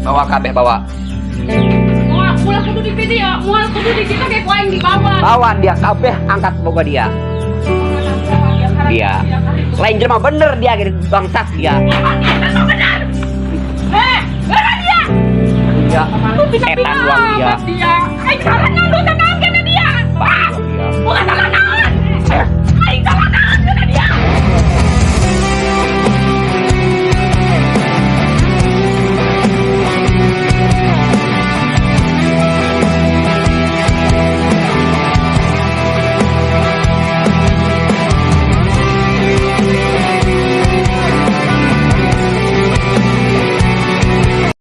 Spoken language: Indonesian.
Bawa kabeh bawa. Mulai kudu di video, mulai kudu di kita kayak kuaing di bawah. Bawa dia kabeh angkat boga dia. Dia. Lain jelema bener dia gitu bangsat dia. Benar. Benar dia. Dia setan doang dia. Aing salah ngandung